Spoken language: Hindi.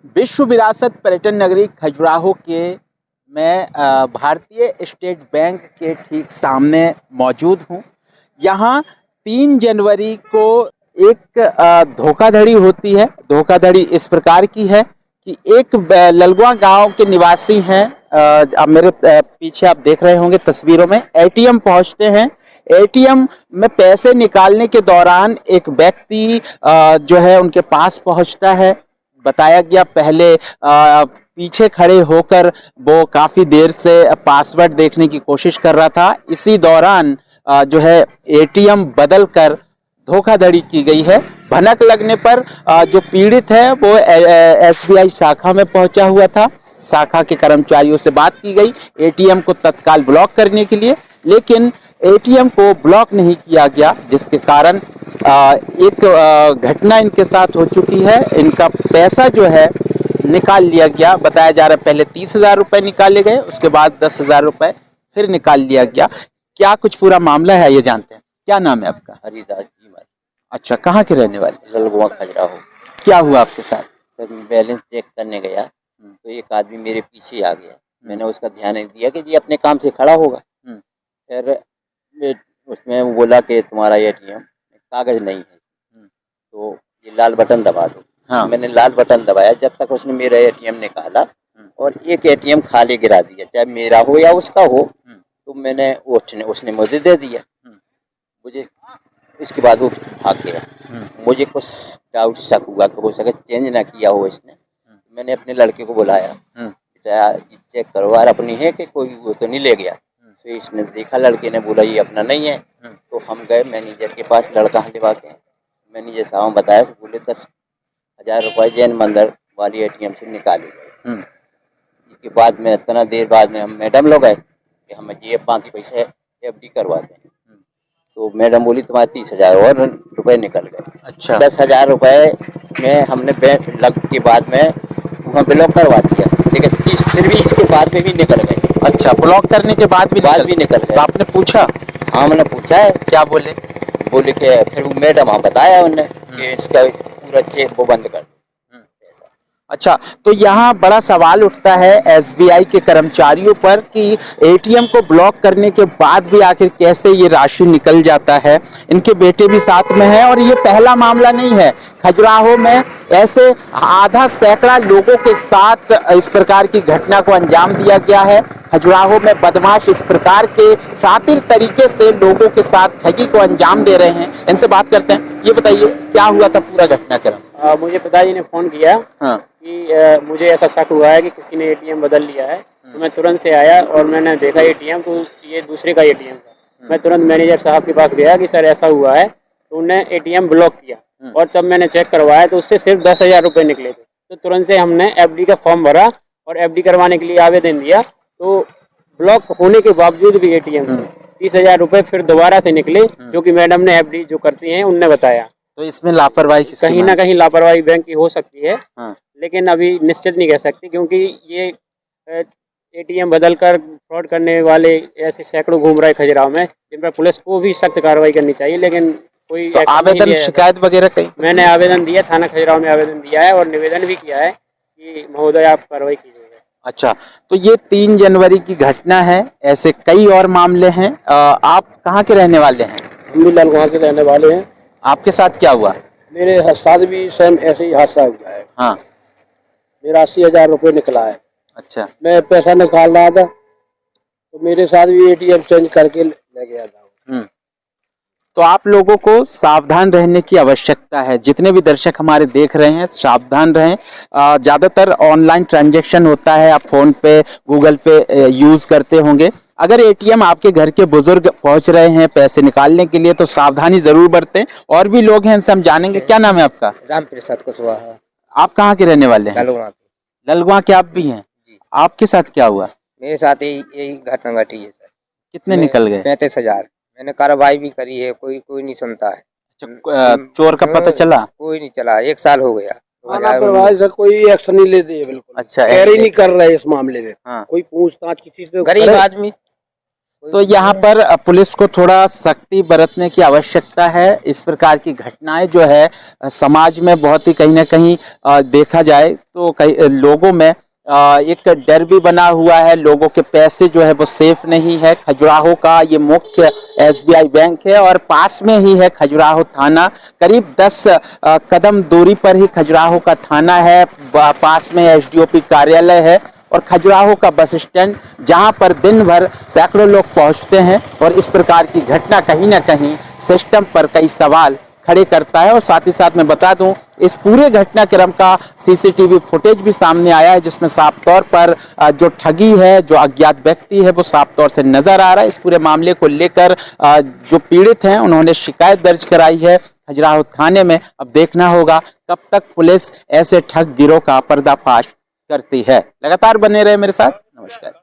विश्व विरासत पर्यटन नगरी खजुराहो के मैं भारतीय स्टेट बैंक के ठीक सामने मौजूद हूँ। यहाँ 3 जनवरी को एक धोखाधड़ी होती है। धोखाधड़ी इस प्रकार की है कि एक ललगुआ गांव के निवासी हैं, अब मेरे पीछे आप देख रहे होंगे तस्वीरों में, एटीएम पहुंचते हैं। एटीएम में पैसे निकालने के दौरान एक व्यक्ति जो है उनके पास पहुंचता है। बताया गया पहले पीछे खड़े होकर वो काफी देर से पासवर्ड देखने की कोशिश कर रहा था। इसी दौरान जो है एटीएम बदल कर धोखाधड़ी की गई है। भनक लगने पर जो पीड़ित है वो एसबीआई शाखा में पहुंचा हुआ था। शाखा के कर्मचारियों से बात की गई एटीएम को तत्काल ब्लॉक करने के लिए, लेकिन एटीएम को ब्लॉक नहीं किया गया, जिसके कारण एक घटना इनके साथ हो चुकी है। इनका पैसा जो है निकाल लिया गया। बताया जा रहा है पहले 30,000 रुपए निकाले गए, उसके बाद 10,000 रुपए फिर निकाल लिया गया। क्या कुछ पूरा मामला है ये जानते हैं। क्या नाम है आपका? हरिदास जी माली। अच्छा, कहाँ के रहने वाले? ललगुआ खजुराहो। क्या हुआ आपके साथ? सर मैं बैलेंस चेक करने गया तो एक आदमी मेरे पीछे आ गया। मैंने उसका ध्यान नहीं दिया कि जी अपने काम से खड़ा होगा। फिर उसमें वो बोला कि तुम्हारा एटीएम कागज नहीं है, तो ये लाल बटन दबा दो। हाँ। मैंने लाल बटन दबाया, जब तक उसने मेरा एटीएम निकाला और एक एटीएम खाली गिरा दिया, चाहे मेरा हो या उसका हो। तो मैंने उसने मुझे दे दिया। मुझे इसके बाद वो भाग गया। मुझे कुछ डाउट शक हुआ कि हो सके चेंज ना किया हो इसने। मैंने अपने लड़के को बुलाया, बेटा चेक करो यार अपनी है कि कोई वो तो नहीं ले गया। तो इसने देखा, लड़के ने बोला ये अपना नहीं है। तो हम गए मैनेजर के पास, लड़का हलिवा के। मैनेजर साहब बताया, तो बोले 10,000 रुपये जैन मंदिर वाली एटीएम से निकाले। इसके बाद में इतना देर बाद में हम मैडम लोग आए कि हम ये बाकी पैसे एफडी करवाते हैं। तो मैडम बोली तुम्हारे 30,000 और रुपए निकल गए। अच्छा। 10,000 रुपए में हमने बैंक लग के बाद में वहाँ ब्लॉक करवा दिया, लेकिन फिर भी इसके बाद में भी निकल गए। अच्छा, ब्लॉक करने के बाद भी निकल गए। तो आपने पूछा? हाँ मैंने पूछा है। क्या बोले? बोले कि फिर वो मैडम हाँ बताया उन्होंने कि इसका पूरा चेक वो बंद कर। अच्छा, तो यहाँ बड़ा सवाल उठता है एसबीआई के कर्मचारियों पर कि एटीएम को ब्लॉक करने के बाद भी आखिर कैसे ये राशि निकल जाता है। इनके बेटे भी साथ में हैं और ये पहला मामला नहीं है। खजुराहो में ऐसे आधा सैकड़ा लोगों के साथ इस प्रकार की घटना को अंजाम दिया गया है। खजुराहो में बदमाश इस प्रकार के शातिर तरीके से लोगों के साथ ठगी को अंजाम दे रहे हैं। इनसे बात करते हैं। ये बताइए क्या हुआ था पूरा घटनाक्रम? मुझे पिताजी ने फ़ोन किया। हाँ। कि मुझे ऐसा शक हुआ है कि किसी ने एटीएम बदल लिया है। तो मैं तुरंत से आया और मैंने देखा एटीएम, तो ये दूसरे का एटीएम था। मैं तुरंत मैनेजर साहब के पास गया कि सर ऐसा हुआ है, तो उन्होंने एटीएम ब्लॉक किया। और तब मैंने चेक करवाया तो उससे सिर्फ 10,000 रुपये निकले थे। तो तुरंत से हमने एफडी का फॉर्म भरा और एफडी करवाने के लिए आवेदन दिया। तो ब्लॉक होने के बावजूद भी एटीएम 30,000 रुपये फिर दोबारा से निकले, जो कि मैडम ने एफडी जो करती हैं उनने बताया। तो इसमें लापरवाही कहीं ना कहीं लापरवाही बैंक की हो सकती है। हाँ। लेकिन अभी निश्चित नहीं कह सकती, क्योंकि ये एटीएम बदल कर फ्रॉड करने वाले ऐसे सैकड़ों घूम रहे खजुराहो में, जिन पर पुलिस को भी सख्त कार्रवाई करनी चाहिए। लेकिन कोई तो आवेदन शिकायत वगैरह कहीं? मैंने आवेदन दिया, थाना खजुराहो में आवेदन दिया है और निवेदन भी किया है कि महोदय आप कार्रवाई कीजिएगा। अच्छा, तो ये 3 जनवरी की घटना है, ऐसे कई और मामले हैं। आप कहाँ के रहने वाले हैं? हम भी ललगुआ के रहने वाले हैं। आपके साथ क्या हुआ? मेरे साथ भी सेम ऐसे ही हादसा हुआ है। हाँ। मेरा 80,000 रुपये निकला है। अच्छा। मैं पैसा निकाल रहा था तो मेरे साथ भी एटीएम चेंज करके ले गया था। तो आप लोगों को सावधान रहने की आवश्यकता है। जितने भी दर्शक हमारे देख रहे हैं सावधान रहें। ज़्यादातर ऑनलाइन ट्रांजैक्शन होता है, आप फोन पे गूगल पे यूज़ करते होंगे। अगर एटीएम आपके घर के बुजुर्ग पहुंच रहे हैं पैसे निकालने के लिए तो सावधानी जरूर बरतें। और भी लोग हैं, इनसे हम जानेंगे। क्या नाम है आपका? राम प्रसाद कुशवाहा। आप कहाँ के रहने वाले हैं? ललगुआ। ललगुआ के आप भी हैं? आपके साथ क्या हुआ? मेरे साथ यही घटना घटी है सर। कितने निकल गए? 35,000। मैंने कार्रवाई भी करी है, कोई नहीं सुनता है। अच्छा, चोर का पता चला? कोई नहीं चला, 1 साल हो गया। सर कोई एक्शन नहीं लेते है, बिल्कुल। अच्छा, कैरी नहीं कर रहे इस मामले में। हाँ। कोई पूछताछ किसी से। गरीब आदमी तो यहाँ पर पुलिस को थोड़ा सख्ती बरतने की आवश्यकता है। इस प्रकार की घटनाएं जो है समाज में बहुत ही कहीं ना कहीं देखा जाए तो कई लोगों में एक डर भी बना हुआ है। लोगों के पैसे जो है वो सेफ नहीं है। खजुराहो का ये मुख्य SBI बैंक है और पास में ही है खजुराहो थाना। करीब 10 कदम दूरी पर ही खजुराहो का थाना है, पास में SDOP कार्यालय है और खजुराहो का बस स्टैंड, जहां पर दिन भर सैकड़ों लोग पहुंचते हैं। और इस प्रकार की घटना कहीं ना कहीं सिस्टम पर कई सवाल खड़े करता है। और साथ ही साथ मैं बता दूं, इस पूरे घटनाक्रम का CCTV फुटेज भी सामने आया है, जिसमें साफ तौर पर जो ठगी है, जो अज्ञात व्यक्ति है, वो साफ तौर से नजर आ रहा है। इस पूरे मामले को लेकर जो पीड़ित हैं उन्होंने शिकायत दर्ज कराई है खजुराहो थाने में। अब देखना होगा कब तक पुलिस ऐसे ठग गिरोह का पर्दाफाश करती है। लगातार बने रहे मेरे साथ। नमस्कार।